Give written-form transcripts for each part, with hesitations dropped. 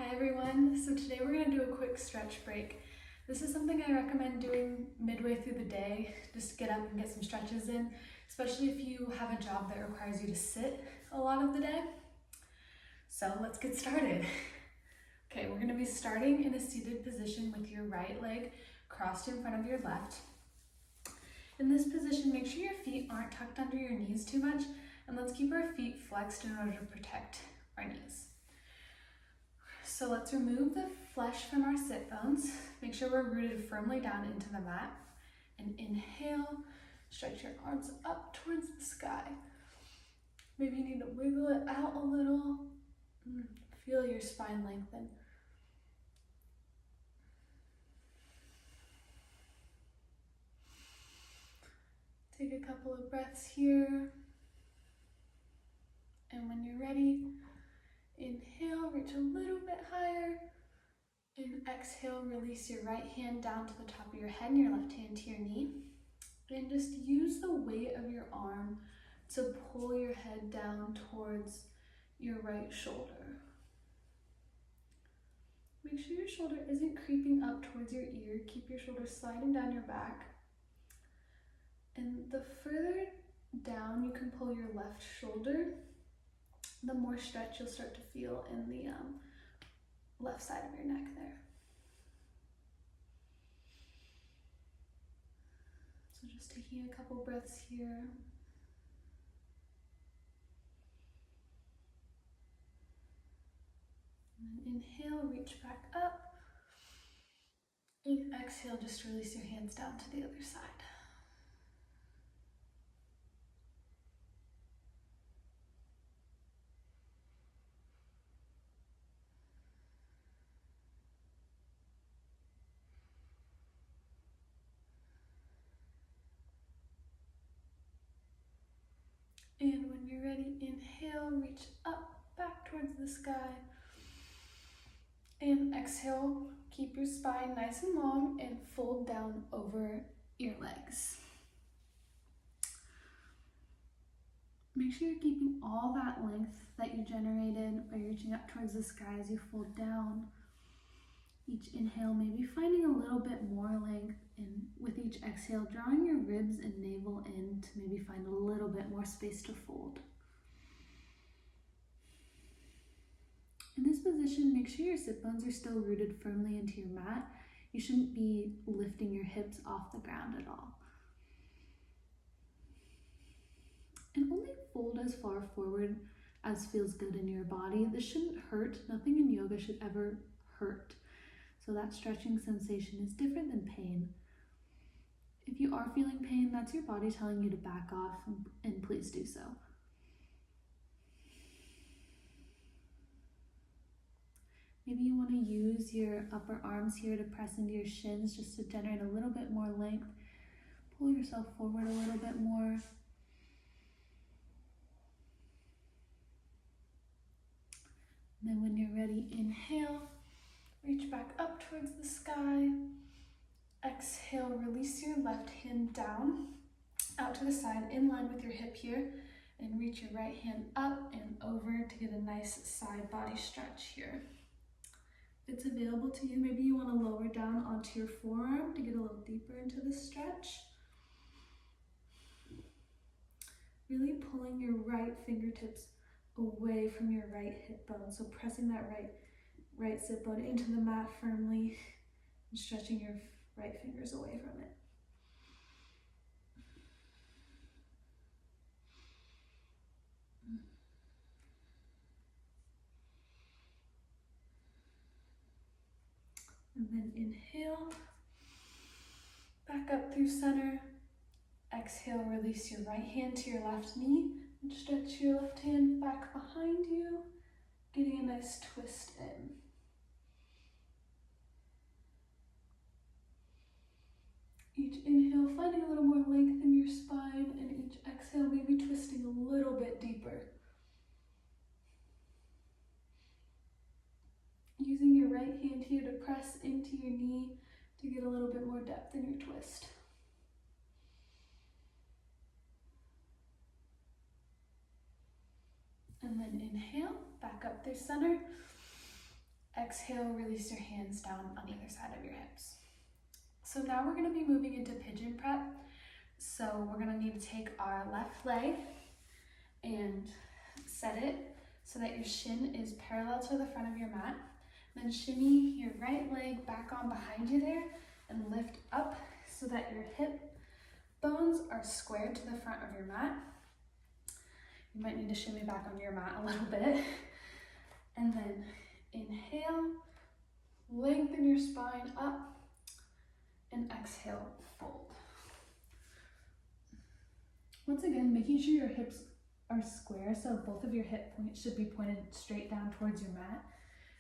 Hi everyone, so today we're going to do a quick stretch break. This is something I recommend doing midway through the day, just to get up and get some stretches in, especially if you have a job that requires you to sit a lot of the day. So let's get started. Okay, we're going to be starting in a seated position with your right leg crossed in front of your left. In this position, make sure your feet aren't tucked under your knees too much, and let's keep our feet flexed in order to protect our knees. So let's remove the flesh from our sit bones. Make sure we're rooted firmly down into the mat. And inhale, stretch your arms up towards the sky. Maybe you need to wiggle it out a little. Feel your spine lengthen. Take a couple of breaths here. And when you're ready, inhale, reach a little bit higher. And exhale, release your right hand down to the top of your head and your left hand to your knee. And just use the weight of your arm to pull your head down towards your right shoulder. Make sure your shoulder isn't creeping up towards your ear. Keep your shoulder sliding down your back. And the further down you can pull your left shoulder, the more stretch you'll start to feel in the left side of your neck there. So just taking a couple breaths here. And inhale, reach back up. And exhale, just release your hands down to the other side. And when you're ready, inhale, reach up, back towards the sky. And exhale, keep your spine nice and long and fold down over your legs. Make sure you're keeping all that length that you generated by reaching up towards the sky as you fold down. Each inhale, maybe finding a little bit more length, and with each exhale, drawing your ribs and navel in to maybe find a little bit more space to fold. In this position, make sure your sit bones are still rooted firmly into your mat. You shouldn't be lifting your hips off the ground at all. And only fold as far forward as feels good in your body. This shouldn't hurt. Nothing in yoga should ever hurt. So that stretching sensation is different than pain. If you are feeling pain, that's your body telling you to back off, and please do so. Maybe you want to use your upper arms here to press into your shins just to generate a little bit more length. Pull yourself forward a little bit more. And then when you're ready, inhale, reach back up towards the sky. Exhale, release your left hand down, out to the side, in line with your hip here, and reach your right hand up and over to get a nice side body stretch here. If it's available to you, maybe you want to lower down onto your forearm to get a little deeper into the stretch. Really pulling your right fingertips away from your right hip bone, so pressing that right sit bone into the mat firmly and stretching your right fingers away from it. And then inhale, back up through center. Exhale, release your right hand to your left knee and stretch your left hand back behind you, getting a nice twist in. Each inhale, finding a little more length in your spine, and each exhale, maybe twisting a little bit deeper. Using your right hand here to press into your knee to get a little bit more depth in your twist. And then inhale, back up through center. exhale, release your hands down on either side of your hips. So now we're gonna be moving into pigeon prep. So we're gonna need to take our left leg and set it so that your shin is parallel to the front of your mat. Then shimmy your right leg back on behind you there and lift up so that your hip bones are squared to the front of your mat. You might need to shimmy back on your mat a little bit. And then inhale, lengthen your spine up, and exhale, fold. Once again, making sure your hips are square, so both of your hip points should be pointed straight down towards your mat.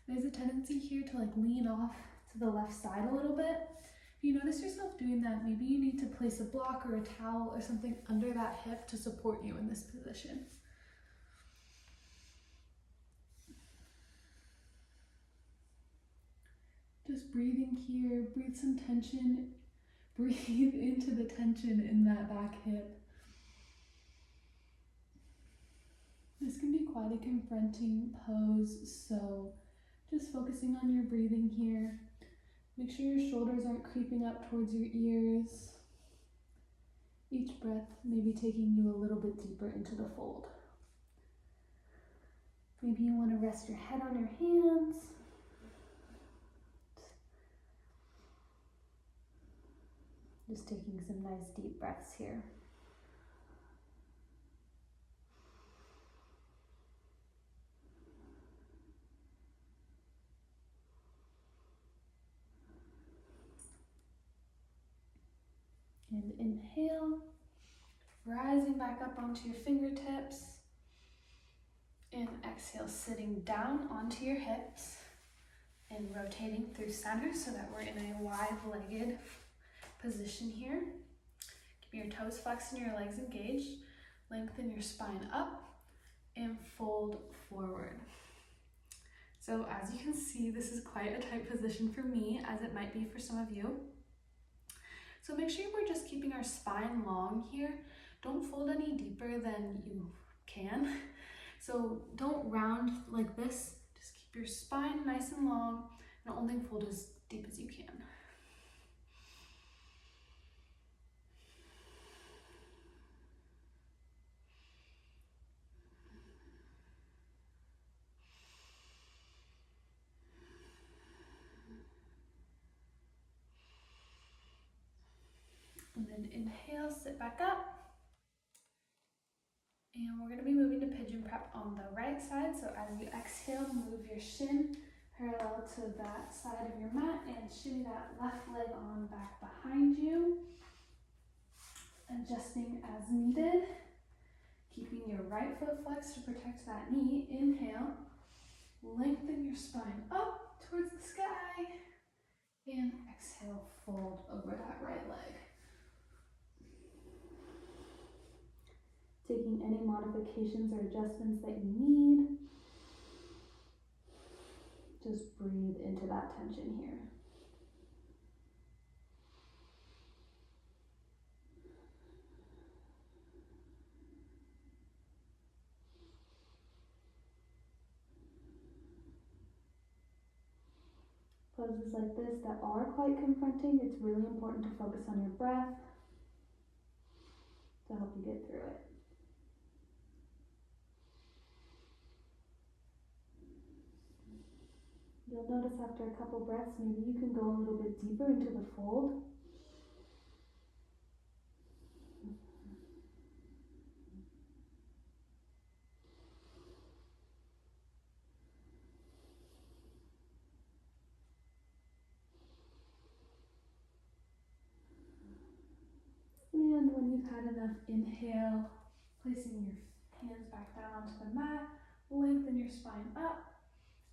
There's a tendency here to like lean off to the left side a little bit. If you notice yourself doing that, maybe you need to place a block or a towel or something under that hip to support you in this position. Just breathing here, breathe some tension, breathe into the tension in that back hip. This can be quite a confronting pose, so just focusing on your breathing here. Make sure your shoulders aren't creeping up towards your ears. Each breath may be taking you a little bit deeper into the fold. Maybe you want to rest your head on your hands. Just taking some nice deep breaths here. And inhale, rising back up onto your fingertips. And exhale, sitting down onto your hips and rotating through center so that we're in a wide-legged position here. Keep your toes flexed and your legs engaged. Lengthen your spine up and fold forward. So as you can see, this is quite a tight position for me, as it might be for some of you. So make sure we're just keeping our spine long here. Don't fold any deeper than you can. So don't round like this. Just keep your spine nice and long and only fold as deep as you can. And then inhale, sit back up. And we're going to be moving to pigeon prep on the right side. So as you exhale, move your shin parallel to that side of your mat and shimmy that left leg on back behind you. Adjusting as needed. Keeping your right foot flexed to protect that knee. Inhale, lengthen your spine up towards the sky. And exhale, fold over that right leg. Taking any modifications or adjustments that you need. Just breathe into that tension here. Poses like this that are quite confronting, it's really important to focus on your breath to help you get through it. You'll notice after a couple breaths, maybe you can go a little bit deeper into the fold. And when you've had enough, inhale, placing your hands back down onto the mat, lengthen your spine up,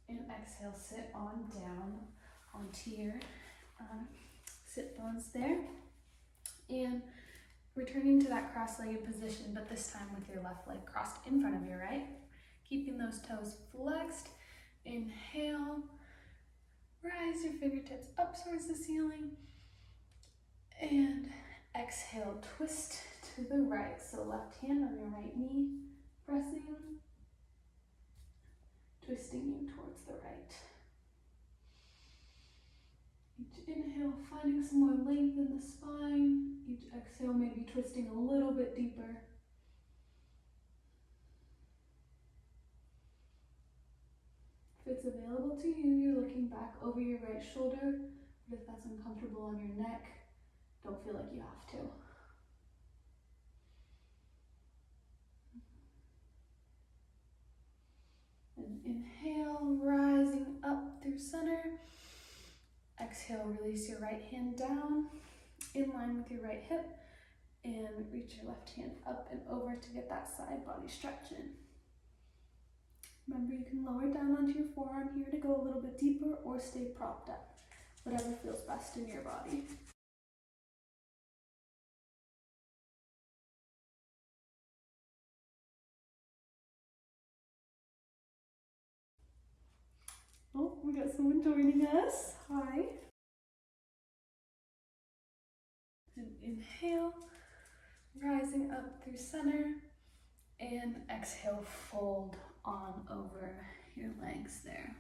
and exhale, sit on down onto your sit bones there. And returning to that cross-legged position, but this time with your left leg crossed in front of your right. Keeping those toes flexed. Inhale, rise your fingertips up towards the ceiling. And exhale, twist to the right. So left hand on your right knee, pressing, twisting you towards the right. finding some more length in the spine. Each exhale, maybe twisting a little bit deeper. If it's available to you, you're looking back over your right shoulder, but if that's uncomfortable on your neck, don't feel like you have to. And inhale, rising up through center. Exhale, release your right hand down in line with your right hip and reach your left hand up and over to get that side body stretch in. Remember, you can lower down onto your forearm here to go a little bit deeper or stay propped up, whatever feels best in your body. Oh, we got someone joining us. Hi. And inhale, rising up through center, and exhale, fold on over your legs there.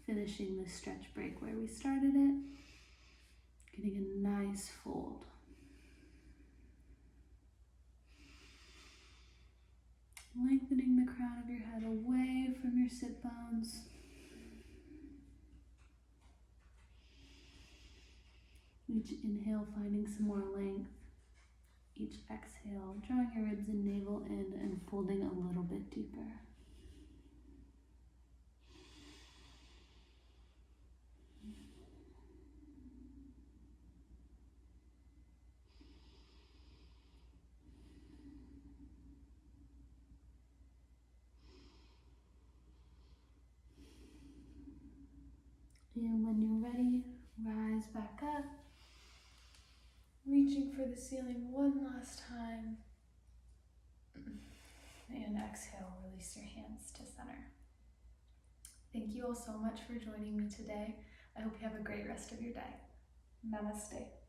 Finishing this stretch break where we started it, getting a nice fold. Lengthening the crown of your head away from your sit bones. Each inhale, finding some more length. Each exhale, drawing your ribs and navel in and folding a little bit deeper. And when you're ready, rise back up, reaching for the ceiling one last time. And exhale, release your hands to center. Thank you all so much for joining me today. I hope you have a great rest of your day. Namaste.